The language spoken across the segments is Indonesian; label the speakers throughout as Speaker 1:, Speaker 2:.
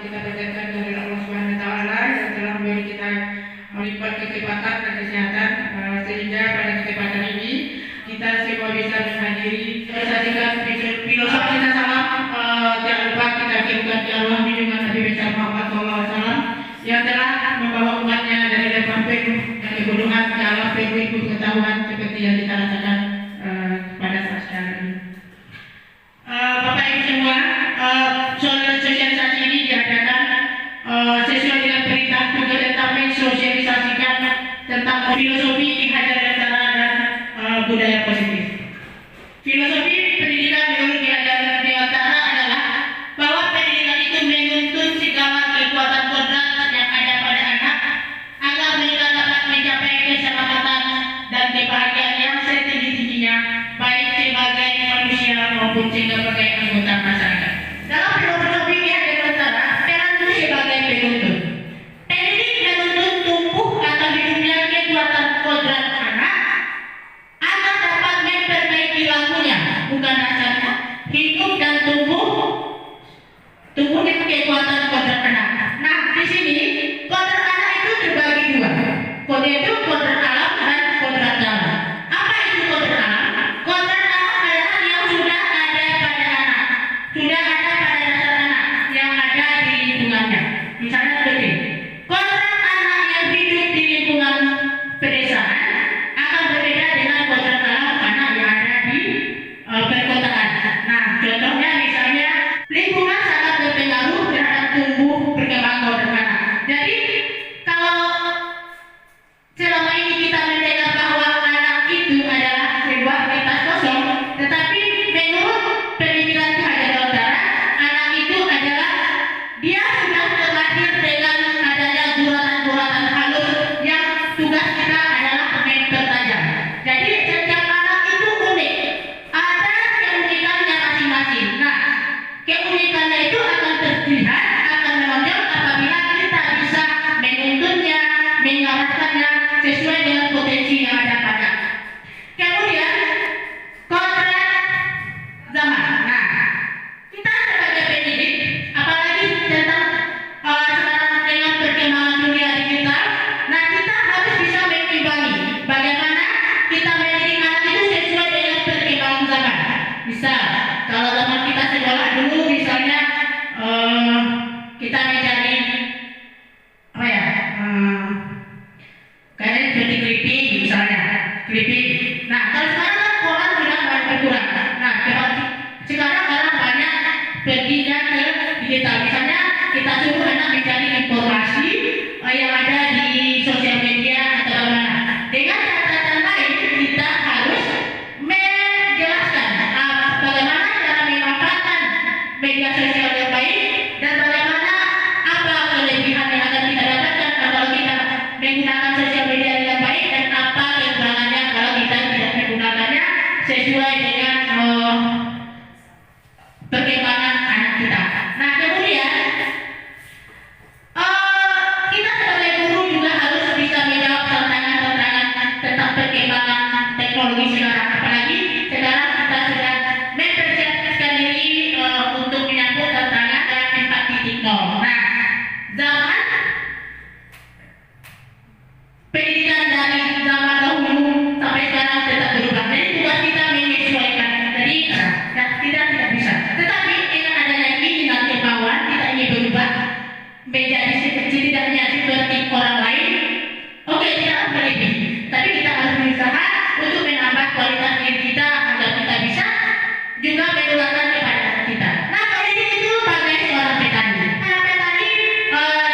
Speaker 1: kita panjatkan dari Allah Subhanahu wa taala yang telah memberi kita melipat kecepatan dan kesehatan sehingga pada kesempatan ini kita semua bisa menghadiri sajikan filosofi kita salam. Jangan lupa kita kirimkan ke Allah junjungan Nabi besar Muhammad SAW yang telah membawa umatnya dari lembah penuh dan kebodohan ke alam penuh ilmu pengetahuan seperti yang kita rasakan pada saat sekarang ini. Bapak Ibu semua, sosialisasi ini diadakan sesuai dengan perintah Tugas tentang mensosialisasikan tentang filosofi Ki Hajar Dewantara dan budaya positif. Filosofi pendidikan menurut Ki Hajar Dewantara adalah bahwa pendidikan itu menuntut segala kekuatan kodrat yang ada pada anak agar mereka dapat mencapai keselamatan dan kebahagiaan yang setinggi-tingginya, baik sebagai manusia maupun sebagai anggota masyarakat. Dalam filosofi Ki Hajar Dewantara, peran itu sebagai penuntut. Pendidik menuntut tumbuh atau hidupnya kekuatan kodrat anak agar dapat memperbaiki lakunya, bukan dasarnya, hidup dan tumbuhnya kekuatan kodrat anak. Nah, di sini kodrat anak itu terbagi dua. Yaitu kodrat alam dan kodrat dalam. Apa itu kodrat alam? Kodrat alam adalah yang sudah ada pada anak, sudah ada pada dasar anak yang ada di lingkungannya. Misalnya seperti kodrat anak yang hidup di lingkungan pedesaan akan berbeda dengan kodrat alam anak yang ada di perkotaan. Nah, contohnya misalnya lingkungan sangat berpengaruh terhadap tumbuh perkembangan kodrat anak. Jadi kalau selama ini kita mendengar bahwa anak itu adalah sebuah kertas kosong, tetapi menurut pendidikan Ki Hajar Dewantara, anak itu adalah dia sudah terlahir dengan adanya guratan-guratan halus yang tugas kita adalah mempertajam. Jadi setiap anak itu unik, ada keunikannya masing-masing. Nah, keunikannya itu akan terlihat, akan menonjol apabila kita bisa menuntunnya, mengarahkannya sesuai dengan potensi yang ada pada. Kemudian kodrat zaman. Nah, kita sebagai pendidik, apalagi tentang sekarang dengan perkembangan dunia digital, nah kita harus bisa mengimbangi bagaimana kita mendidik anak itu sesuai dengan perkembangan zaman. Misal, kalau zaman kita sekolah dulu, misalnya kita mencari apa ya? Kayak seperti clipping misalnya, clipping. Nah, kalau sekarang kan orang sudah mulai berkurang. Nah, sekarang orang banyak perginya ke digital. Misalnya kita suruh anak mencari informasi yang ada di sosial media atau mana. Dengan catatan lain, kita harus menjelaskan bagaimana cara memanfaatkan media sosial yang baik dan bagaimana apa kelebihan yang akan kita dapatkan kalau kita menggunakan sosial media dengan baik dan apa kekurangannya kalau kita tidak menggunakannya sesuai dengan perkembangan anak kita. Nah, kemudian kita sebagai guru juga harus bisa menjawab tantangan-tantangan tentang perkembangan teknologi sekarang. Apalagi sekarang kita sudah mempersiapkan diri untuk menyambut tantangan 4.0. Nah, zaman pendidikan dari zaman dahulu sampai sekarang tetap berubah. Jadi tugas kita menyesuaikan. Jadi tidak bisa. Tetapi dengan adanya keinginan kemauan kita ingin berubah menjadi setidaknya seperti orang lain. Oke, tidak harus berlebih, tapi kita harus berusaha untuk menambah kualitas diri kita agar kita bisa juga menularkan kepada anak kita. Nah, pendidik itu bagai seorang petani. Nah, petani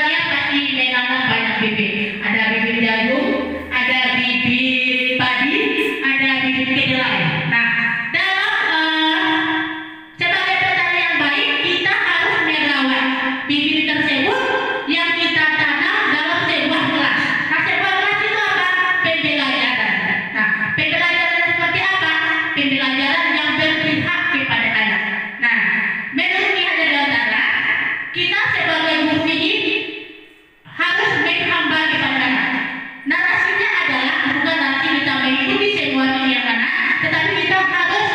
Speaker 1: dia pasti menanam banyak bibit. Ada bibit jagung, ada bibit padi, ada bibit kedelai. Nah, sebagai petani yang baik, kita harus merawat bibit tersebut yang kita tanam dalam sebuah kelas. Nah, sebuah kelas itu apa? Pembelajaran. Nah, pembelajaran seperti apa? Pembelajaran yang berpihak kepada anak. Nah, menurut Ki Hajar Dewantara, kita sebagai guru ini harus menghamba kepada anak. Narasinya adalah bukan nanti kita mengikuti semua dunia anak, tetapi kita harus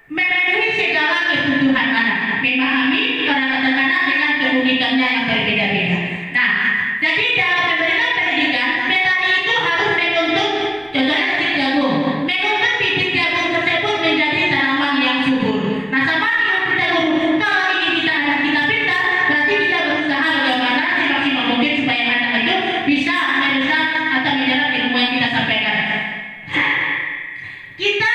Speaker 1: memenuhi segala kebutuhan anak, memahami karakter anak dengan keunikan metodenya yang berbeda-beda. Nah, jadi dalam memberikan pendidikan, petani itu harus menuntut, contohnya bibit jagung, menuntut bibit jagung tersebut menjadi tanaman yang subur. Nah, sama dengan kita guru, kalau ingin kita anak kita pintar, berarti kita berusaha bagaimana semaksimal mungkin supaya anak itu bisa meneruskan atau menyerap ilmu yang kita sampaikan. Kita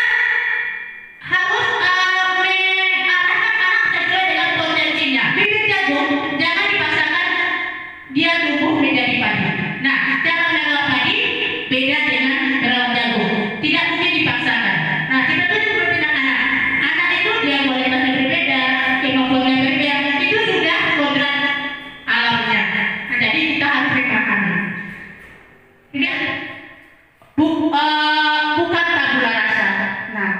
Speaker 1: harus mengarahkan anak sesuai dengan potensinya. Bibit jagung jangan dipaksakan dia tumbuh menjadi padi. Nah, cara merawat padi beda dengan merawat jagung. Tidak mungkin dipaksakan. Nah, kita tuh juga bilang anak. Anak itu dia kualitasnya berbeda, kemampuannya berbeda. Itu sudah kodrat alamnya. Nah, jadi kita harus memahami. Ini bukan tabula rasa. Nah,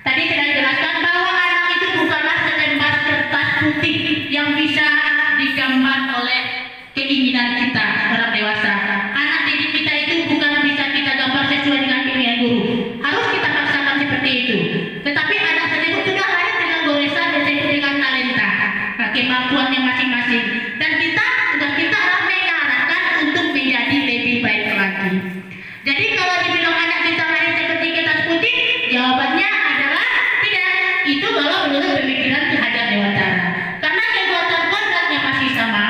Speaker 1: tadi saya jelaskan bahwa anak itu bukanlah selembar kertas putih yang bisa digambar oleh keinginan kita orang dewasa. Anak didik kita itu bukan bisa kita gambar sesuai dengan keinginan guru. Harus kita paksakan seperti itu. Tetapi anak tersebut sudah lahir dengan goresan dan dengan talenta, kemampuannya masing-masing. Dan kita harus mengarahkan untuk menjadi lebih baik lagi. Jadi kalau dibilang anak kita lahir seperti kertas putih, jawabannya adalah tidak. Itu kalau menurut pemikiran Ki Hajar Dewantara. Karena kekuatan kodratnya masih sama,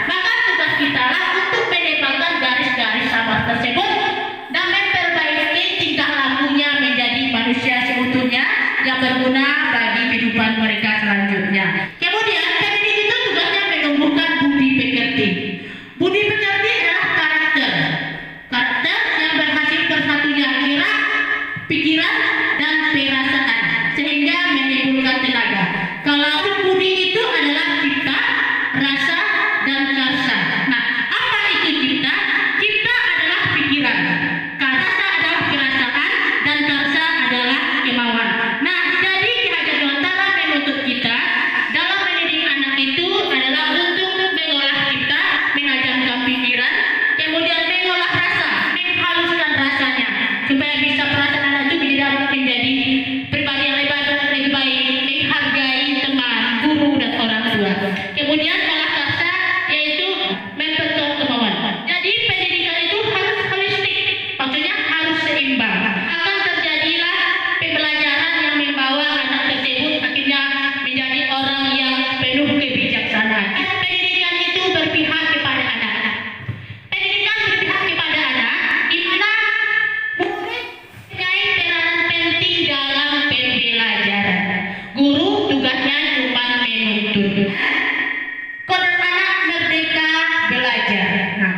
Speaker 1: maka tugas kita lah untuk menempelkan garis-garis sama tersebut dan memperbaiki tingkah lakunya menjadi manusia seutuhnya yang berguna bagi kehidupan mereka selanjutnya. Kemudian pendidik itu tugasnya menumbuhkan budi pekerti. Budi pekerti adalah karakter yang berhasil bersatunya kira, pikiran, dan perasaan sehingga menimbulkan tenaga. Kalau budi itu adalah cipta, rasa, dan karsa. Nah, apa itu cipta? Cipta adalah pikiran, karsa adalah perasaan, dan karsa adalah kemauan. Nah, jadi Ki Hajar Dewantara menuntut kita dalam mendidik anak itu adalah untuk mengolah cipta, menajamkan pikiran, kemudian mengolah rasa, menghaluskan rasanya supaya bisa perasaan anak itu menjadi pribadi yang lebih baik, menghargai teman, guru, dan orang tua. Kemudian olah karsa yaitu memperkuat kemauan. Jadi pendidikan itu harus holistik, maksudnya harus seimbang. Akan terjadilah pembelajaran yang membawa anak tersebut akhirnya menjadi orang yang penuh kebijaksanaan. Pendidikan itu berpihak kepada anak. Pendidikan berpihak kepada anak, di mana murid mempunyai peranan penting dalam pembelajaran. Guru tugasnya cuma menuntut. Kodrat anak merdeka belajar. Nah,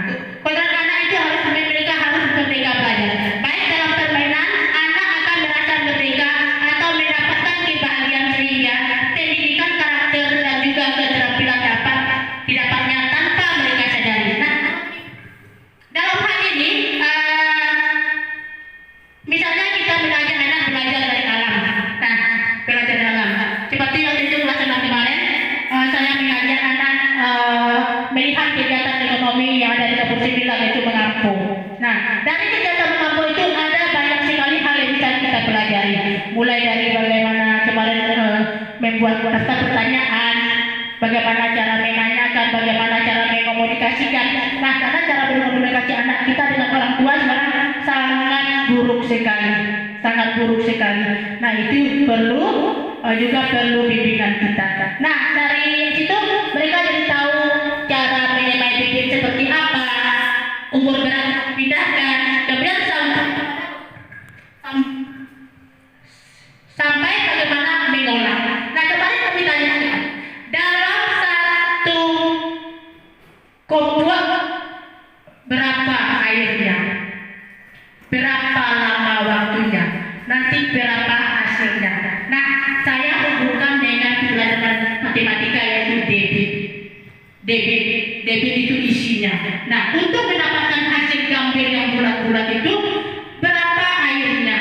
Speaker 1: kodrat anak itu mereka harus merdeka belajar. Baik dalam permainan, anak akan merasa merdeka atau mendapatkan kebahagiaan sehingga pendidikan karakter dan juga keterampilan dapat didapatnya tanpa mereka sadari. Nah, dalam hal ini, misalnya kita mengajak anak belajar dari alam. Nah, belajar dari alam. Seperti yang itu kelas 6 kemarin, saya mengajak anak melihat kegiatan ekonomi yang ada di Kampung Sembilan, yaitu mengampung. Nah, dari kegiatan mengampung itu ada banyak sekali hal yang bisa kita pelajari. Mulai dari bagaimana kemarin membuat daftar pertanyaan, bagaimana cara menanyakan, bagaimana cara mengkomunikasikan. Nah, karena cara berkomunikasi anak kita dengan orang tua sekarang sangat buruk sekali, sangat buruk sekali. Nah, itu juga perlu bimbingan kita. Nah, dari situ mereka jadi tahu cara menyamai bibit seperti apa, umur berapa pindahkan, kemudian sampai bagaimana mengolah. Nah, kemarin kami tanyakan dalam satu komputer berapa airnya, berapa lama waktunya, nanti berapa hasilnya. Nah, saya hubungkan dengan pelajaran matematika yaitu debit itu isinya. Nah, untuk mendapatkan hasil gambir yang bulat-bulat itu berapa airnya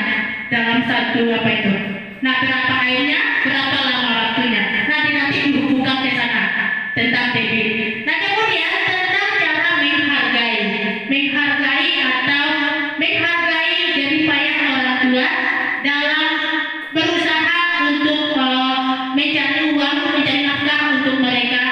Speaker 1: dalam satu apa itu? Nah, berapa airnya, berapa lama waktunya. Nanti dihubungkan ke sana tentang debit. Nah, kemudian tentang cara menghargai jerih payah orang tua dalam berusaha untuk mencari uang, mencari nafkah untuk mereka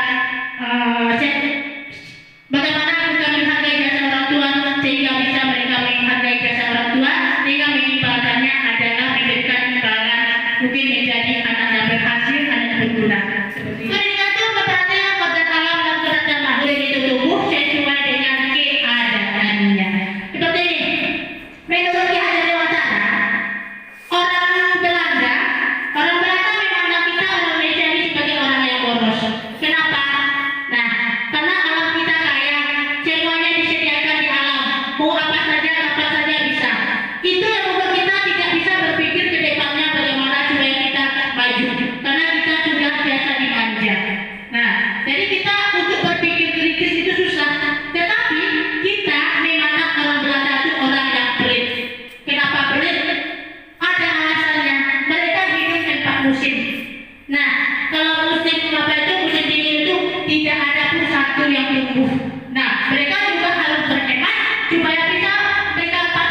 Speaker 1: itu satu yang tumbuh. Nah, mereka juga harus berhemat supaya bisa mereka pas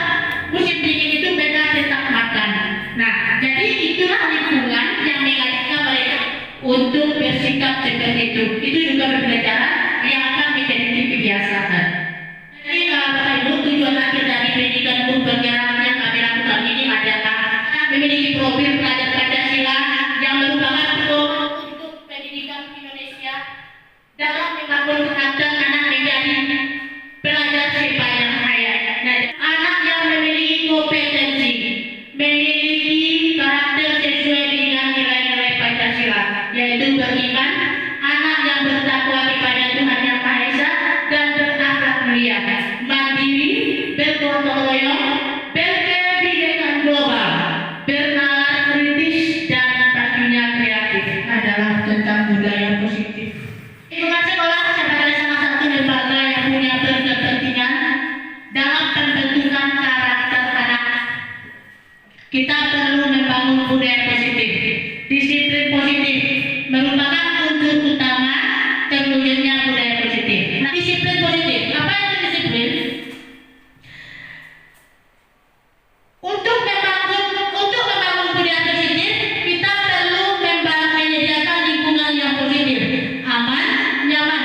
Speaker 1: musim dingin itu mereka tetap makan. Nah, jadi itulah lingkungan yang mengajak mereka untuk bersikap seperti itu. Itu juga berbeda cara yang akan menjadi kebiasaan. Jadi Bapak Ibu, tujuan akhir dari pendidikan guru penggerak yang kami lakukan ini adalah memiliki profil pelajar Pancasila yang merupakan pedoman untuk pendidikan Indonesia dalam membangun karakter anak menjadi pelajar sepanjang hayat. Nah, anak yang memiliki kompetensi, memiliki karakter sesuai dengan nilai-nilai Pancasila, yaitu beriman, anak yang bertakwa kepada Tuhan Yang Maha Esa dan berakhlak mulia, mandiri, bergotong royong, berkebinekaan global, bernalar kritis, dan pastinya kreatif adalah tentang budaya positif. Lingkungan sekolah sebagai salah satu lembaga yang punya berkepentingan dalam pembentukan karakter anak. Kita perlu membangun budaya positif. Disiplin positif merupakan unsur utama terwujudnya budaya positif. Nah, disiplin positif, apa itu disiplin? Untuk membangun budaya positif, kita perlu menyediakan lingkungan yang positif, aman, nyaman,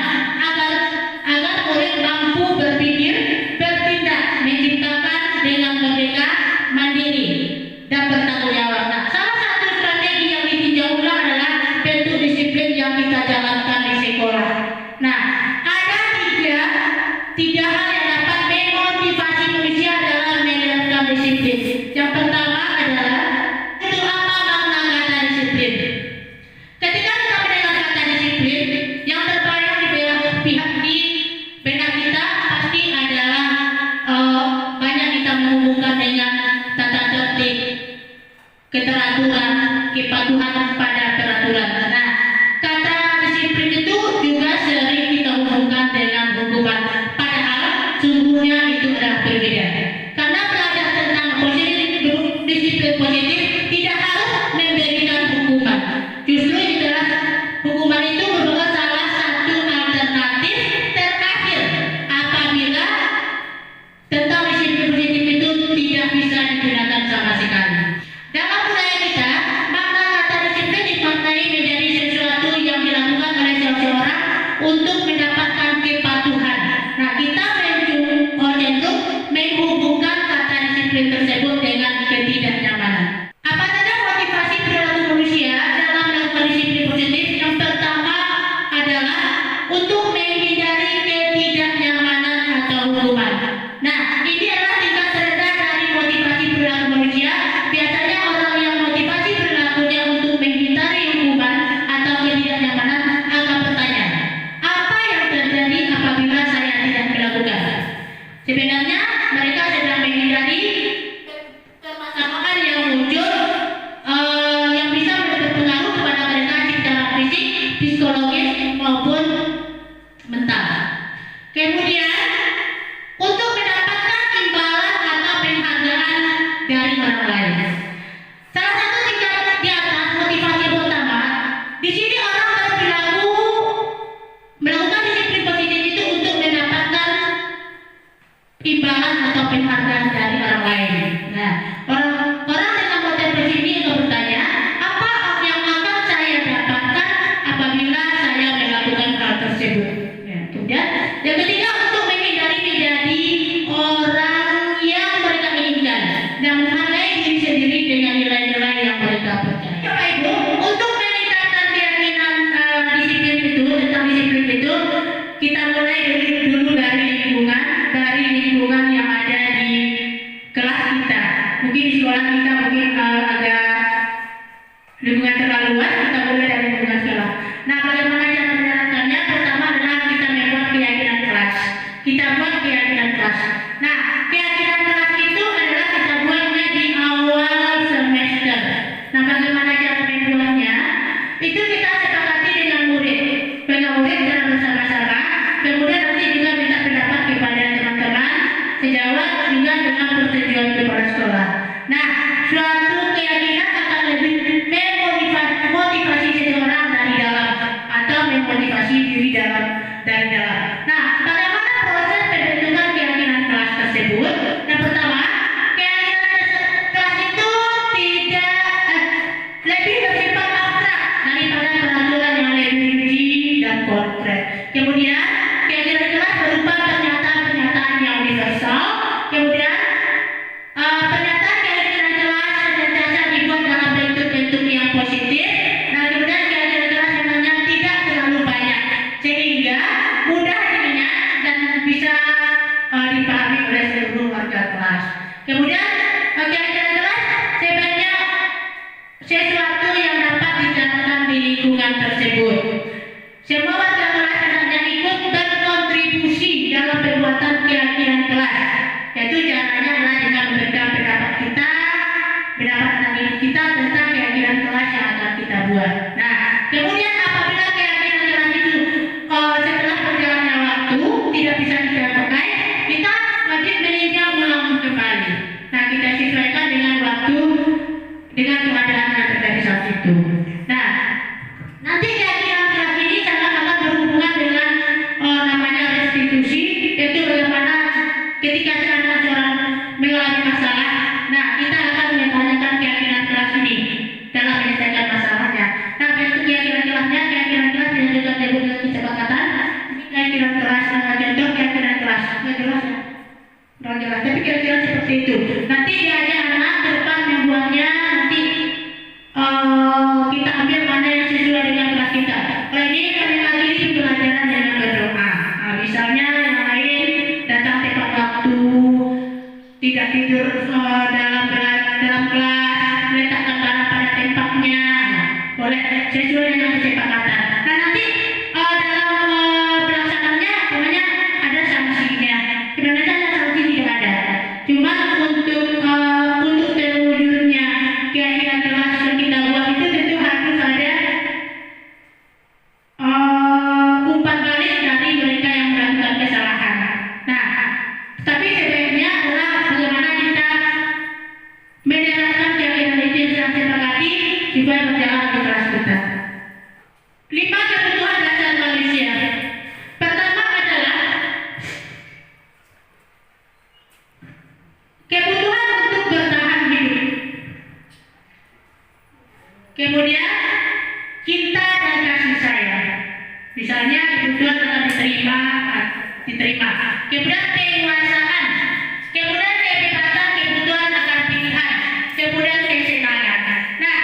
Speaker 1: agar murid mampu berpikir, bertindak, menciptakan dengan merdeka, mandiri, dan bertanggung jawab. Nah, salah satu strategi yang ditinjau ulang adalah bentuk disiplin yang kita jalankan di sekolah. Nah, ada tiga hal yang dapat memotivasi manusia dalam menjalankan disiplin. Yang pertama adalah itu apa makna kata disiplin. Ketika kita mendengar kata disiplin, yang terbayang di benak kita pasti adalah banyak kita menghubungkan dengan tata tertib, keteraturan, kepatuhan pada peraturan. Nah, kata disiplin itu juga sering kita hubungkan dengan hukuman. Padahal sungguhnya itu adalah berbeda. Karena belajar tentang disiplin positif tidak harus memberikan hukuman. Justru itulah hukuman itu merupakan salah satu alternatif terakhir apabila tentang disiplin positif itu tidak bisa digunakan sama sekali. Dalam budaya kita, makna kata disiplin dimaknai menjadi sesuatu yang dilakukan oleh seseorang untuk mendapatkan kepatuhan. Nah, kita cenderung menghubungkan kata disiplin tersebut dengan ketidaknyamanan. Apa saja motivasi perilaku manusia dalam melakukan disiplin positif? Yang pertama adalah untuk menghindari ketidaknyamanan atau hukuman. Nah, ini adalah tingkat terendah dari motivasi perilaku manusia. Biasanya orang yang motivasi perilakunya untuk menghindari hukuman atau ketidaknyamanan akan bertanya, apa yang terjadi apabila saya tidak melakukan? Sebenarnya mereka sedang menghindari permasalahan yang muncul yang bisa berpengaruh kepada mereka secara fisik, psikologis maupun mental. Kemudian untuk mendapatkan imbalan atau penghargaan dari orang lain. Salah satu tingkat di atas motivasi pertama, di sini orang berperilaku melakukan disiplin positif itu untuk mendapatkan imbalan atau penghargaan dari orang lain. Nah, orang dengan motivasi ini akan bertanya, apa yang akan saya dapatkan apabila saya melakukan hal tersebut? Ya, kemudian yang ketiga, untuk menghindari menjadi orang yang mereka inginkan dan menghargai diri sendiri dengan nilai-nilai yang mereka percaya. Bapak Ibu, untuk meningkatkan keyakinan disiplin itu, tentang disiplin itu, kita mulai dulu dari lingkungan yang ada di kelas kita. Mungkin di sekolah kita mungkin agak lingkungan terlalu luas, kita mulai dari lingkungan sekolah. Nah, bagaimana cara menjalankannya? Pertama adalah kita membuat keyakinan kelas. Kita buat keyakinan kelas. Nah, keyakinan kelas itu adalah kita buatnya di awal semester. Nah, bagaimana cara membuatnya? Itu kita sepakati dengan murid secara bersama-sama. Kemudian nanti juga minta pendapat kepada teman-teman sejawat juga dengan persetujuan kepala sekolah. Nah, suatu keyakinan akan lebih memotivasi seseorang dari dalam atau memotivasi diri dari bagian dalam. Nah, bagaimana proses pembentukan keyakinan kelas tersebut? Yang pertama, keyakinan kelas itu tidak lebih bersifat abstrak daripada peraturan yang lebih rinci dan konkret. Kemudian, keyakinan kelas berupa pernyataan-pernyataan yang universal. Kemudian, pernyataan keyakinan kelas senantiasa dibuat dalam bentuk-bentuk yang positif. Nah, kemudian keyakinan kelas sebenarnya tidak terlalu banyak sehingga mudah diingat dan bisa dipahami oleh seluruh warga kelas. Kemudian, keyakinan kelas sebenarnya sesuatu yang dapat diterapkan di lingkungan tersebut. Semua warga kelas hendaknya ikut berkontribusi dalam pembuatan keyakinan kelas. Yaitu caranya adalah dengan memberikan pendapat kita tentang keyakinan kelas yang akan kita buat. Nah, kemudian apabila keyakinan kelas itu setelah berjalannya waktu tidak bisa kita pakai, kita wajib meninjau ulang kembali. Nah, kita sesuaikan dengan waktu, dengan keadaan yang terjadi saat itu. Nah, nanti keyakinan kelas ini sangat akan berhubungan dengan namanya restitusi, yaitu bagaimana ketika seorang mengalami masalah, nah kita akan menanyakan keyakinan kelas ini dalam menyelesaikan masalahnya. Nah, bentuk keyakinan kelasnya, keyakinan kelas dilanjutkan dengan kesepakatan. Keyakinan kelas, contoh keyakinan kelas, nggak jelas, tapi kira-kira seperti itu. Nanti diajak anak ke depan membuatnya, nanti kita ambil mana yang sesuai dengan kelas kita. Kalau ini kami akhiri pembelajaran dengan berdoa. Nah, misalnya yang lain datang tepat waktu, tidak tidur dalam kelas, letakkan barang pada tempatnya, boleh sesuai dengan kesepakatan. Nah, nanti dalam pelaksanaannya sebenarnya ada sanksinya. Sebenarnya sanksi tidak ada, cuma untuk terwujudnya keyakinan kelas yang kita buat itu tentu harus ada umpan balik dari mereka yang melakukan kesalahan. Nah, tapi sebenarnya adalah bagaimana kita menerapkan keyakinan itu yang sudah disepakati supaya berjalan di kelas kita. 5 kebutuhan dasar manusia. Pertama adalah kebutuhan untuk bertahan hidup. Kemudian cinta dan kasih sayang. Misalnya kebutuhan akan diterima. Kemudian penguasaan. Kemudian kebebasan, kebutuhan akan pilihan. Kemudian kesenangan. Nah,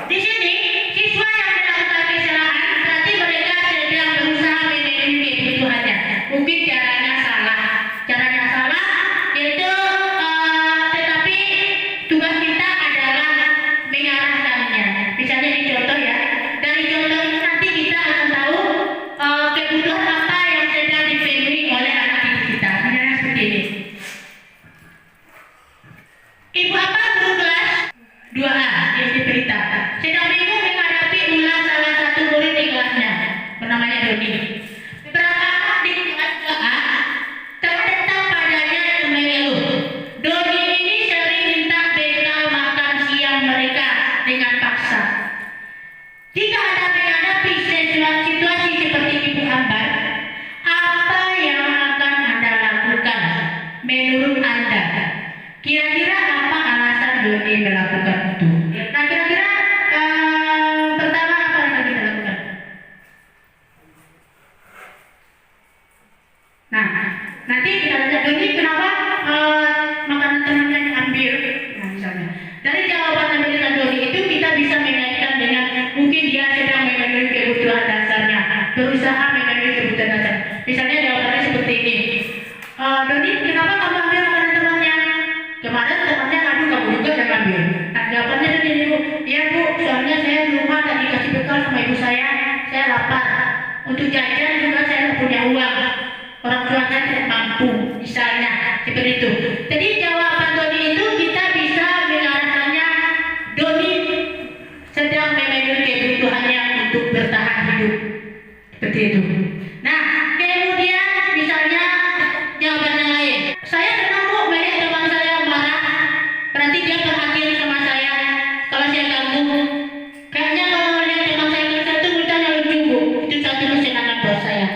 Speaker 1: di sini siswa yang melakukan kesalahan berarti mereka sedang berusaha memenuhi kebutuhannya. Mungkin caranya salah, yaitu tetapi tugas kita adalah mengarahkannya. Misalnya di contoh ya, dari contoh ini nanti kita akan tahu kebutuhan apa yang sedang dipenuhi oleh anak didik kita. Misalnya seperti ini. Ibu apa guru kelas 2A SD Pelita sedang bingung menghadapi ulah salah satu murid di kelasnya, bernamanya Doni. Beberapa anak di kelas 2A tertentang padanya untuk mengeluh. Doni ini sering minta bekal makan siang mereka dengan paksa. Jika Anda menghadapi situasi seperti Ibu Ambar, apa yang akan Anda lakukan menurut Anda? Kira-kira apa alasan Doni melakukan itu? Nah, kira-kira pertama apa yang akan kita lakukan? Nah, nanti kita lihat Doni kenapa makanan temannya diambil. Nah, misalnya dari jawaban yang diberikan Doni itu kita bisa mengaitkan dengan mungkin dia sedang memenuhi kebutuhan dasarnya, berusaha memenuhi kebutuhan dasar. Misalnya jawabannya seperti ini. Doni, kenapa kamu ambil makanan temannya? Kemarin temannya ngadu kamu juga yang ambil. Nah, jawabannya tadi ibu, ya bu, soalnya saya di rumah tadi kasih bekal sama ibu saya lapar. Untuk jajan juga saya tidak punya uang. Orang tua saya tidak mampu, misalnya seperti itu. Jadi jawaban Doni itu kita bisa mengarahkannya. Doni sedang memenuhi kebutuhannya untuk bertahan hidup, seperti itu. Nah, kemudian misalnya jawaban yang lain. Saya senang bu melihat teman saya marah, berarti dia perhatian sama saya. Kalau saya ganggu, kayaknya kalau lihat teman saya kerja itu mintanya lucu bu. Itu satu kesenangan buat saya.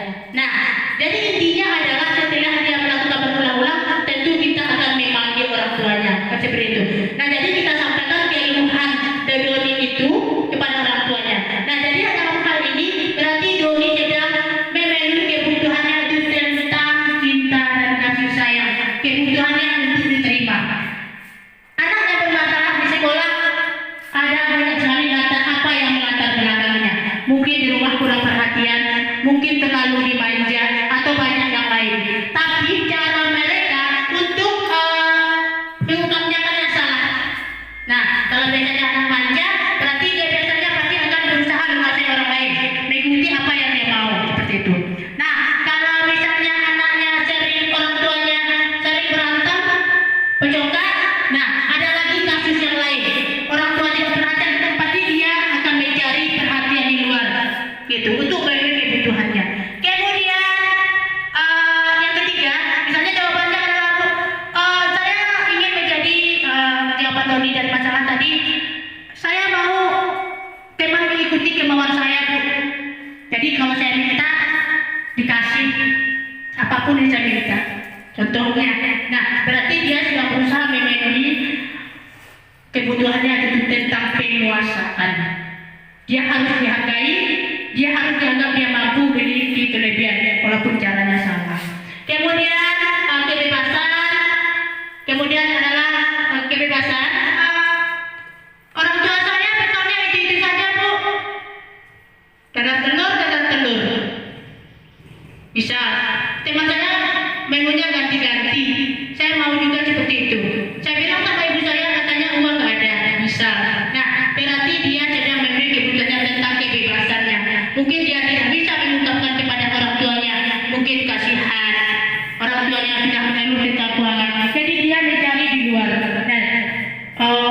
Speaker 1: kasih apapun yang saya minta. Contohnya, nah berarti dia sudah berusaha memenuhi kebutuhannya itu tentang penguasaan. Dia harus dihargai, dia harus dianggap dia mampu memiliki kelebihan walaupun caranya salah. Kemudian kebebasan, kemudian adalah kebebasan. Orang tua saya betulnya itu saja bu, dadar telur. Bisa, teman saya menunya ganti-ganti. Saya mau juga seperti itu. Saya bilang sama ibu saya katanya uang nggak ada. Bisa. Nah, berarti dia sedang memberi kebutuhannya tentang kebebasannya. Mungkin dia tidak bisa mengungkapkan kepada orang tuanya. Mungkin kasihan. Orang tuanya sudah mengeluh tentang keuangan. Jadi dia mencari di luar.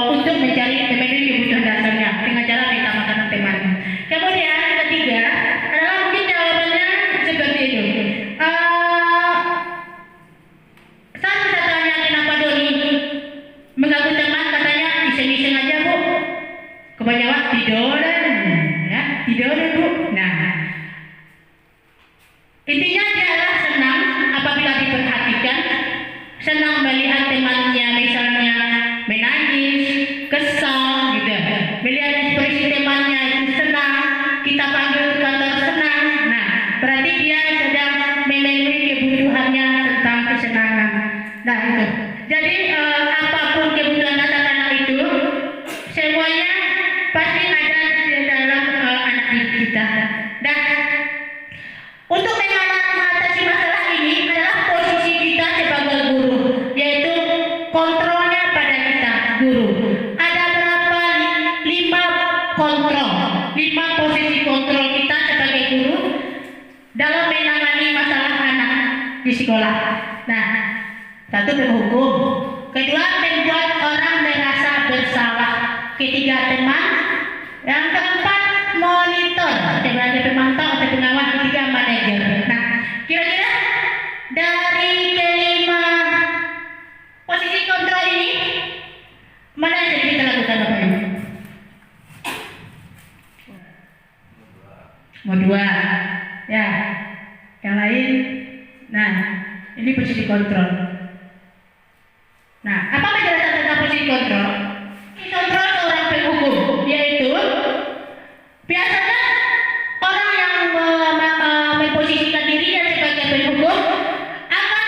Speaker 1: Untuk mencari memenuhi kebutuhan dasarnya dengan cara minta makanan temannya. Kemudian ketiga adalah mungkin jawabannya seperti itu. Saya sudah tanya kenapa Doni mengganggu teman, katanya iseng-iseng aja bu. Kebanyakan tiduran bu. Nah, intinya dia adalah senang apabila diperhatikan, senang melihat temannya misalnya menangis, kesal gitu. Melihat ekspresi temannya itu senang, kita panggil ke kantor senang. Nah, berarti dia sedang memenuhi kebutuhannya tentang kesenangan. Nah itu. Jadi apapun kebutuhan dasar anak itu, semuanya pasti ada di dalam anak didik kita. Dan untuk mengatasi masalah ini adalah posisi kita sebagai guru, yaitu kontrolnya pada kita guru. Ada berapa? 5 posisi kontrol kita sebagai guru dalam menangani masalah anak di sekolah. Nah, satu menghukum, kedua membuat orang merasa bersalah, ketiga teman, yang keempat monitor sebagai pemantau atau pengawas, ketiga manajer. Nah, kira-kira dari kelima posisi kontrol ini mana yang jadi kita lakukan Bapak Ibu? Mau 2 ya, yang lain. Nah, ini posisi kontrol. Nah, apa penjelasan tentang posisi kontrol? Kontrol seorang penghukum, yaitu biasanya orang yang memposisikan dirinya sebagai penghukum akan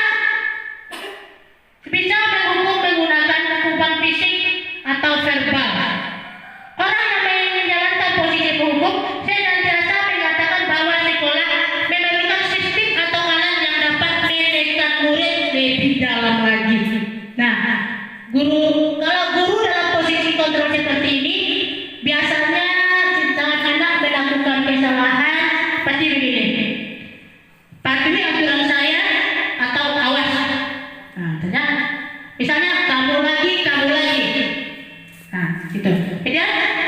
Speaker 1: bisa menghukum menggunakan hukuman fisik atau verbal. Orang yang menjalankan posisi penghukum senantiasa mengatakan bahwa sekolah memerlukan sistem atau alat yang dapat mendekat murid lebih dalam lagi. Nah, kalau guru dalam posisi kontrol seperti ini, biasanya saat anak melakukan kesalahan pasti begini, patuhi aturan saya atau awas. Nah, ternyata misalnya kamu lagi. Nah, gitu. Jadi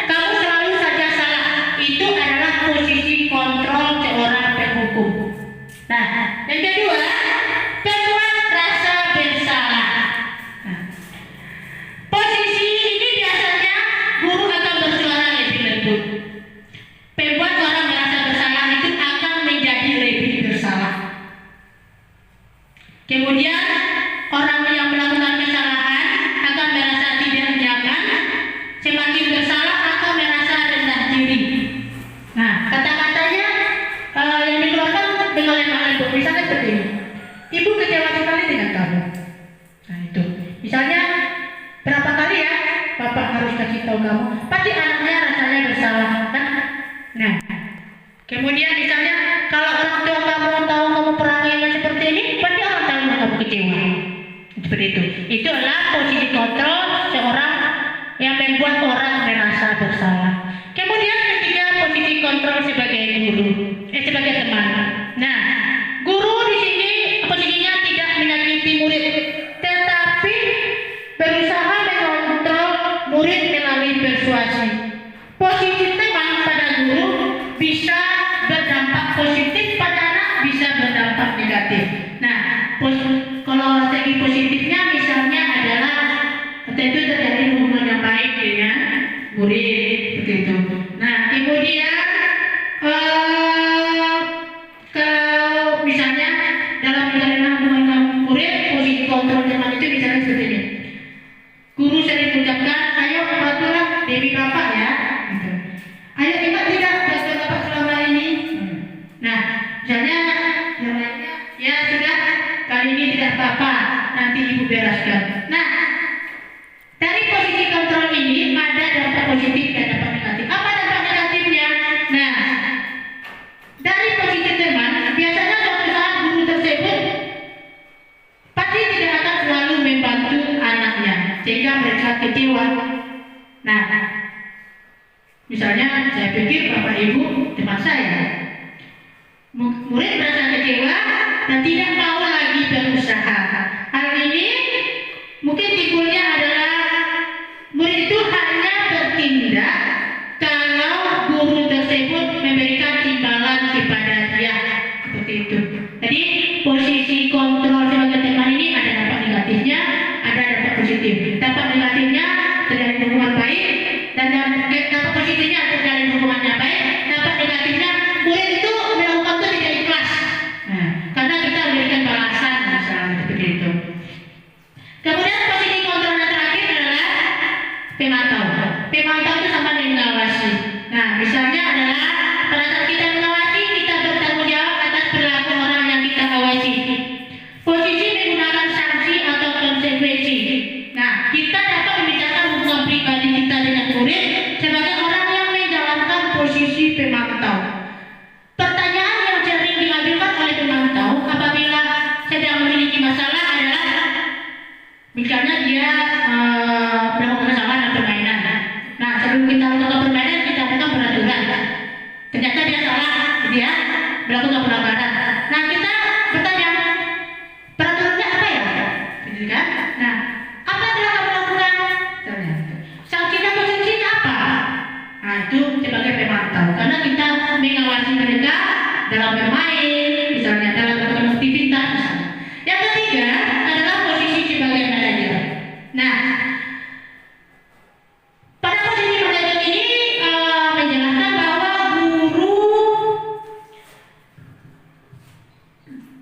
Speaker 1: kamu selalu saja salah. Itu adalah posisi kontrol seorang penghukum. Nah, yang kedua, rasa bersalah. Nah, posisi ini biasanya guru akan bersuara lebih lembut. Membuat orang merasa bersalah itu akan menjadi lebih bersalah. Kemudian orang yang melakukan kesalahan akan merasa tidak nyaman, semakin bersalah atau merasa rendah diri. Nah, kata-katanya yang dikeluarkan dengan lemah lembut, misalnya seperti ini. Ibu kecewa sekali dengan kamu. Nah itu. Misalnya berapa kali ya Bapak harus kasih tahu kamu? Pasti anaknya rasanya bersalah kan? Nah, kemudian misalnya kalau orang tua kamu tahu kamu perangainya seperti ini, pasti orang tahu kamu kecewa. Seperti itu. Itu adalah posisi kontrol seorang yang membuat orang merasa bersalah. Kemudian ketiga, posisi kontrol sebagai guru, sebagai teman. Nah, guru di sini posisinya tidak menyakiti murid, tetapi berusaha mengontrol murid melalui persuasi. Posisi teman pada guru bisa berdampak positif pada anak, bisa berdampak negatif. Nah, kalau segi positifnya misalnya adalah tentu terjadi hubungan yang baik dengan murid, begitu. Nah, kemudian kalau misalnya dalam menjalin hubungan dengan murid, posisi kontrol teman itu misalnya seperti ini. Guru sering mengucapkan, ayo bantulah Dewi Bapak ya. Gitu. Ayo ingat tidak bantu Bapak selama ini. Nah, misalnya yang lainnya, ya sudah kali ini tidak apa-apa, nanti ibu bereskan. Nah, dari posisi kontrol ini ada dampak positif dan dampak negatif. Apa dampak negatifnya? Nah, dari posisi teman, biasanya suatu saat guru tersebut pasti tidak akan selalu membantu anaknya, sehingga mereka kecewa. Nah, misalnya saya pikir Bapak Ibu teman saya, murid merasa kecewa dan tidak mau lagi berusaha. Hal ini mungkin timbulnya adalah murid itu hanya bertindak kalau guru tersebut memberikan imbalan kepada dia, seperti itu. Jadi posisi kontrol sebagai teman ini ada dampak negatifnya, ada dampak positif. Dampak negatifnya terjalin hubungan baik, dan dampak positifnya terjalin hubungannya baik. Dampak negatifnya murid itu melakukan itu tidak ikhlas. Nah, karena kita memberikan balasan misalnya seperti itu. Kemudian posisi kontrol yang terakhir adalah pemantau. Pemantau itu sama dengan mengawasi. Nah, misalnya adalah pada saat kita mengawasi, kita bertanggung jawab atas perilaku orang yang kita awasi. Posisi menggunakan sanksi atau konsekuensi. Nah, kita dapat membicarakan hubungan pribadi kita dengan murid sebagai orang yang menjalankan posisi pemantau. Pertanyaan yang sering diajukan oleh pemantau apabila sedang memiliki masalah adalah, misalnya dia melakukan kesalahan dalam permainan. Nah, sebelum kita melakukan permainan, kita adakan peraturan. Ternyata dia salah, dia melakukan pelanggaran. Nah, kita bertanya, peraturannya apa ya? Gitu kan? Nah, apa yang telah kamu lakukan? Sanksi dan konsekuensinya apa? Nah, itu sebagai pemantau. Karena kita mengawasi mereka dalam bermain, misalnya dalam melakukan aktivitas. Misalnya. Yang ketiga adalah posisi sebagai manajer. Nah, pada posisi manajer ini menjelaskan bahwa guru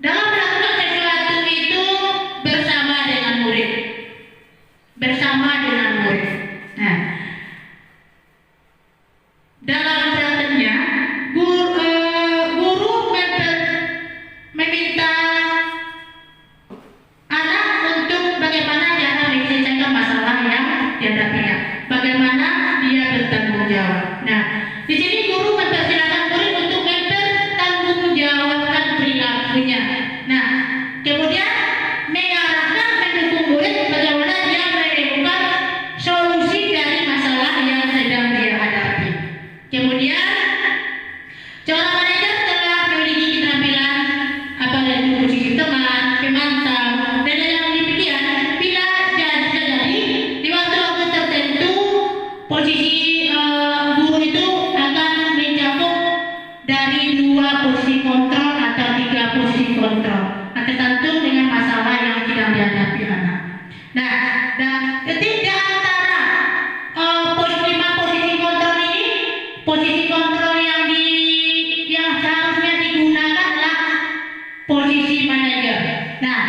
Speaker 1: dalam melakukan sesuatu itu bersama dengan murid. Bersama dengan murid. Nah, dalam prakteknya guru meminta anak untuk bagaimana cara menyelesaikan masalah yang dihadapinya, bagaimana dia bertanggung jawab. Nah, di sini guru mempersilahkan murid untuk mempertanggungjawabkan perilakunya. Nah, kemudian mengarahkan mendukung murid bagaimana dia menemukan solusi dari masalah yang sedang dia hadapi. Kemudian seorang manajer telah memiliki keterampilan apa dari posisi teman, pemantau, dan yang demikian bila jadi di waktu-waktu tertentu posisi guru itu akan mencakup dari 2 posisi kontrol atau 3 posisi kontrol, tergantung dengan masalah yang sedang dihadapi anak. Nah, dan ketiga antara posisi kontrol ini, posisi kontrol yang seharusnya digunakan adalah posisi manajer. Nah,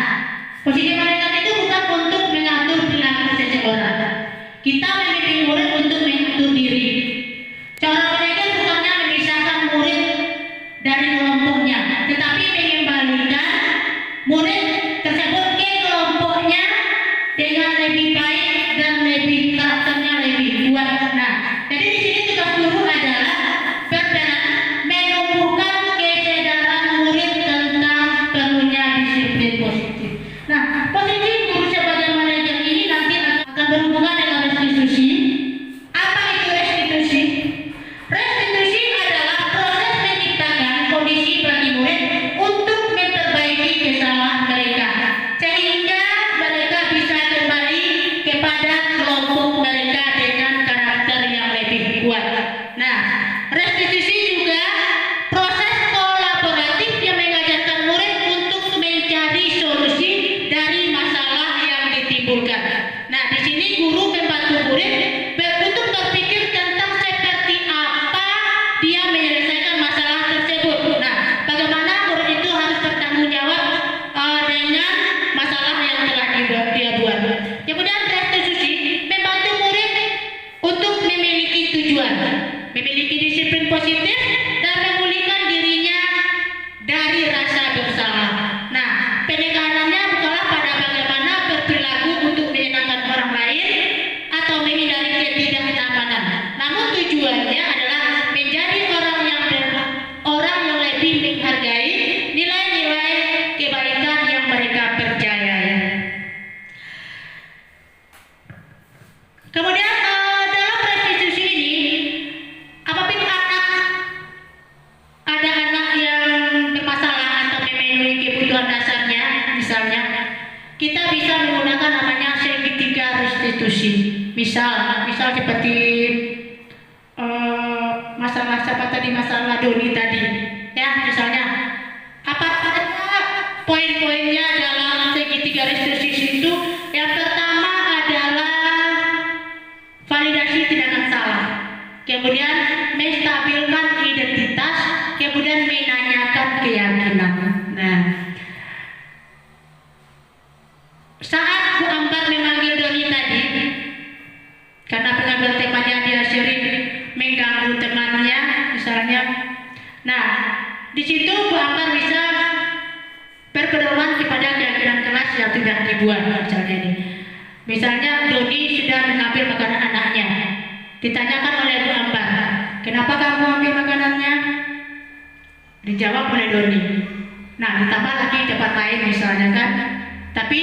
Speaker 1: posisi manajer itu bukan untuk mengatur perilaku seseorang. Kita membimbing murid untuk mengatur diri. Seorang manajer bukannya memisahkan murid dari kelompoknya, tetapi mengembalikan murid tersebut ke kelompoknya dengan lebih baik dan lebih karakternya lebih kuat. Nah, jadi di sini tugas guru adalah berperan menumbuhkan kesadaran murid tentang perlunya disiplin positif. Nah, posisi guru sebagai manajer ini nanti akan berhubungan dengan restitusi. Apa itu restitusi? Restitusi adalah proses menciptakan kondisi bagi murid untuk memperbaiki kesalahan mereka ketentuan dasarnya, misalnya kita bisa menggunakan namanya segitiga restitusi. Misal seperti masalah siapa tadi, masalah Doni tadi, ya misalnya apa poin-poinnya dalam segitiga restitusi itu? Yang pertama adalah validasi tindakan salah, kemudian menstabilkan identitas, kemudian menanyakan keyakinan. Nah, saat Bu Ambar memanggil Doni tadi, karena pengambil temanya dia sering mengganggu temannya, misalnya. Nah, di situ Bu Ambar bisa berpedoman kepada keyakinan kelas yang sudah dibuat, misalnya ini. Misalnya Doni sudah mengambil makanan anaknya. Ditanyakan oleh Bu Ambar, kenapa kamu ambil makanannya? Dijawab oleh Doni. Nah, ditambah lagi tempat lain misalnya kan. Tapi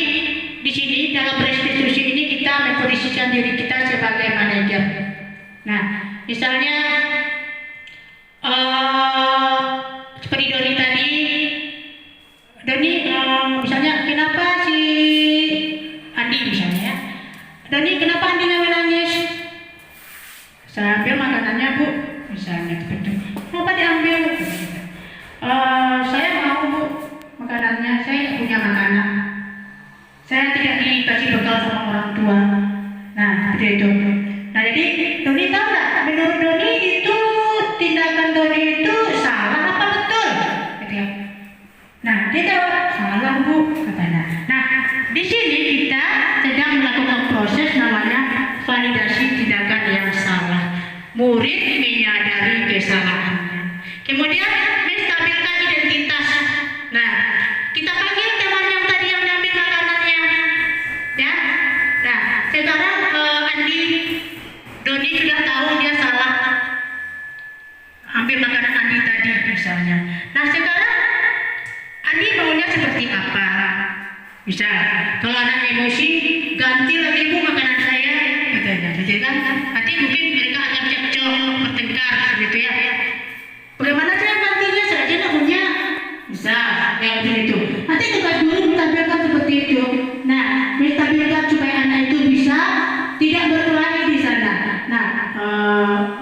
Speaker 1: di sini dalam restitusi ini kita memposisikan diri kita sebagai manajer. Nah, misalnya seperti Doni tadi, misalnya kenapa si Andi misalnya ya, Doni kenapa Andi nggak menangis? Saya ambil makanannya Bu, misalnya gitu. Kenapa diambil? Saya mau Bu makanannya, saya nggak punya makanan. Saya tidak dikasih bekal sama orang tua. Nah, seperti itu. Nah, jadi Doni tahu nggak? Menurut Doni itu tindakan Doni itu salah apa betul? Gitu ya. Nah, dia jawab salah Bu, katanya. Nah, di sini kita sedang melakukan proses namanya validasi tindakan yang salah. Murid menyadari kesalahannya. Kemudian menstabilkan identitas. Nah, kita panggil teman yang tadi yang diambil makanannya, ya. Nah, sekarang Doni sudah tahu dia salah ambil makanan Andi tadi, misalnya. Nah, sekarang Andi maunya seperti apa? Bisa, kalau anak emosi, ganti lagi Bu makanan saya, katanya. Jadi kan, nanti mungkin mereka akan cekcok, bertengkar, gitu ya. Bagaimana cara gantinya? Saya aja nggak punya. Bisa, kayak begitu. Nanti kita dulu menstabilkan seperti itu. Nah, menstabilkan supaya anak itu bisa tidak berkelahi di sana. Nah,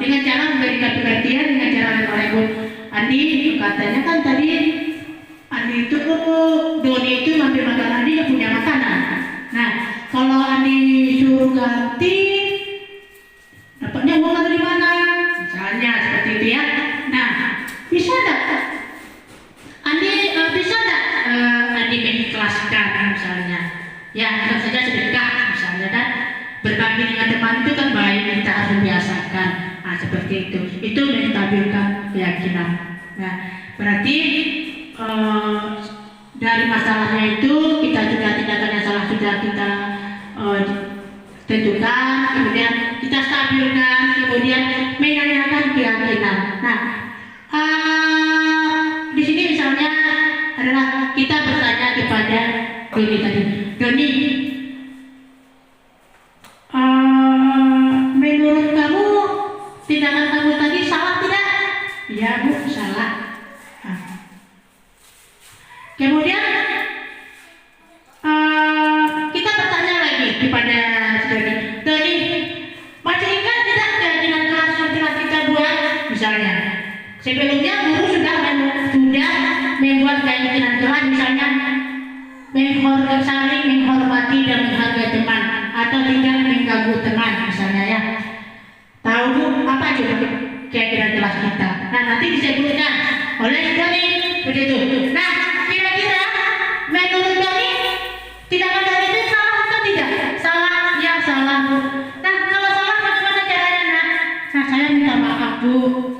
Speaker 1: dengan cara memberikan pengertian, dengan cara merespon. Andi, katanya kan tadi Andi itu Doni itu ngambil makanan, Andi nggak punya makanan. Nah, kalau Andi suruh ganti, dapatnya uang dari mana? Misalnya seperti itu ya. Nah, bisa enggak? Andi bisa enggak Andi mengikhlaskan misalnya? Ya, bisa saja sedekah misalnya kan. Berbagi dengan teman itu kan baik, kita harus biasakan. Nah, seperti itu. Itu menstabilkan keyakinan. Nah, berarti dari masalahnya itu kita juga tindakan yang salah sudah kita tentukan, kemudian kita stabilkan, kemudian menanyakan keyakinan. Nah, di sini misalnya adalah kita bertanya kepada Doni tadi, Doni, menurut kamu tindakan kamu tadi salah tidak? Ya Bu, salah. Kemudian kita bertanya lagi kepada Doni, masih ingat tidak keyakinan kelas yang telah kita buat? Misalnya, sebelumnya guru sudah membuat keyakinan kelas, misalnya saling menghormati dan menghargai teman, atau tidak mengganggu teman, misalnya ya. Tahu Bu, apa juga keyakinan kelas kita? Nah, nanti disebutkan oleh Doni begitu. Nah, kira-kira menurut Doni tindakan Doni itu salah atau tidak? Salah, ya salah Bu. Nah, kalau salah bagaimana caranya? Nah, saya minta maaf Bu,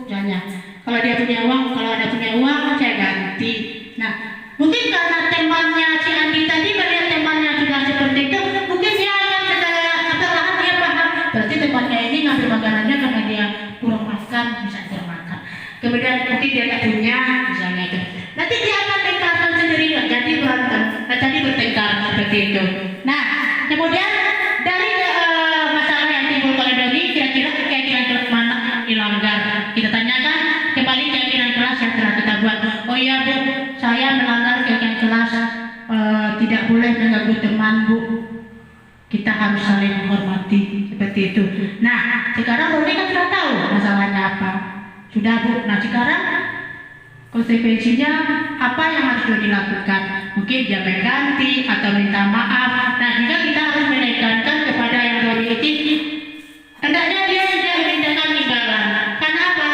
Speaker 1: misalnya. Kalau dia punya uang, kalau ada punya uang, saya ganti. Nah, mungkin karena temannya si Andi tadi melihat temannya sudah seperti itu, mungkin dia akan perlahan dia paham. Berarti temannya ini ngambil makanannya karena dia kurang makan, bisa termakan. Kemudian mungkin dia tak punya, misalnya itu. Nanti dia akan mengikhlaskan sendiri, jadi berantem, jadi bertengkar seperti itu. Nah, kemudian dari masalah yang timbul oleh Doni, kira-kira keyakinan kelas mana yang dilanggar? Kita tanyakan kembali keyakinan kelas yang telah kita buat. Oh iya Bu, saya melanggar keyakinan kelas tidak boleh mengganggu teman, Bu. Kita harus saling menghormati seperti itu. Nah, sekarang Roni kan sudah tahu masalahnya apa. Sudah, Bu. Nah, sekarang konsekuensinya apa yang harus dilakukan? Mungkin dia mengganti atau minta maaf. Nah, juga kita harus menekankan kepada yang Roni itu, hendaknya dia tidak memindahkan imbalan. Karena apa?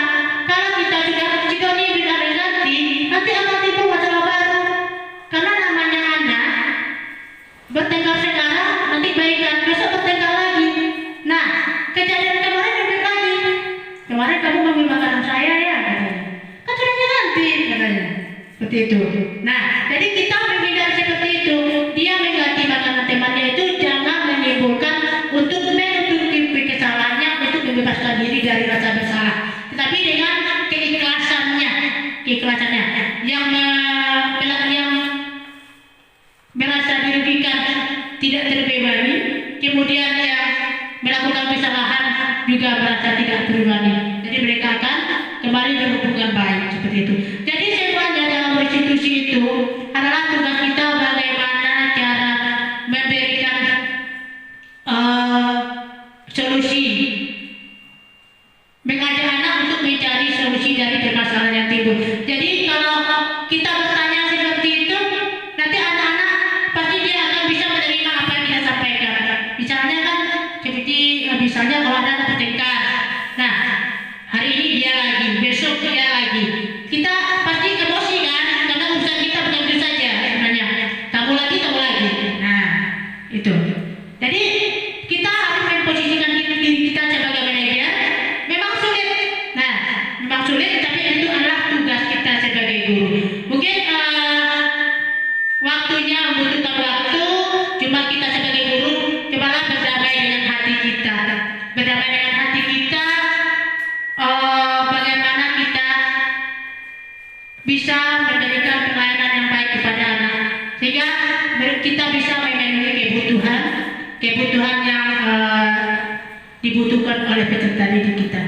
Speaker 1: Kalau kita sudah Doni tidak mengganti, nanti akan timbul masalah baru. Karena namanya anak bertengkar sekarang, nanti baikan, besok bertengkar lagi. Nah, kejadian kemarin lebih lagi. Kemarin kamu mengambil makanan saya ya, katanya. Kan sudah diganti, katanya. Seperti itu. Nah, jadi kita menghindari seperti itu. Dia mengganti makanan temannya itu jangan menimbulkan untuk menutupi kesalahannya, untuk membebaskan diri dari rasa bersalah. Tetapi dengan keikhlasannya yang merasa dirugikan tidak terbebani, kemudian yang melakukan kesalahan juga merasa tidak terbebani. Jadi mereka akan kembali berhubungan baik seperti itu. Jadi semuanya dalam restitusi itu adalah tugas kita bagaimana cara memberikan solusi, mengajak anak untuk mencari solusi dari permasalahan yang timbul. Jadi kalau kita bertanya seperti itu, nanti anak-anak pasti dia akan bisa menerima apa yang kita sampaikan. Misalnya kan seperti misalnya kalau ada anak bertengkar, nah hari ini dia lagi, besok dia lagi, kita pasti emosi kan, karena urusan kita begitu saja sebenarnya. Kamu lagi. Nah itu. Jadi kita harus memposisikan diri kita sebagai manajer. Memang sulit, tapi itu adalah tugas kita sebagai guru. Mungkin waktunya membutuhkan waktu, cuma kita sebagai guru cobalah berdamai dengan hati kita. Bagaimana kita bisa memberikan pelayanan yang baik kepada anak, sehingga kita bisa memenuhi kebutuhan yang dibutuhkan oleh peserta didik kita.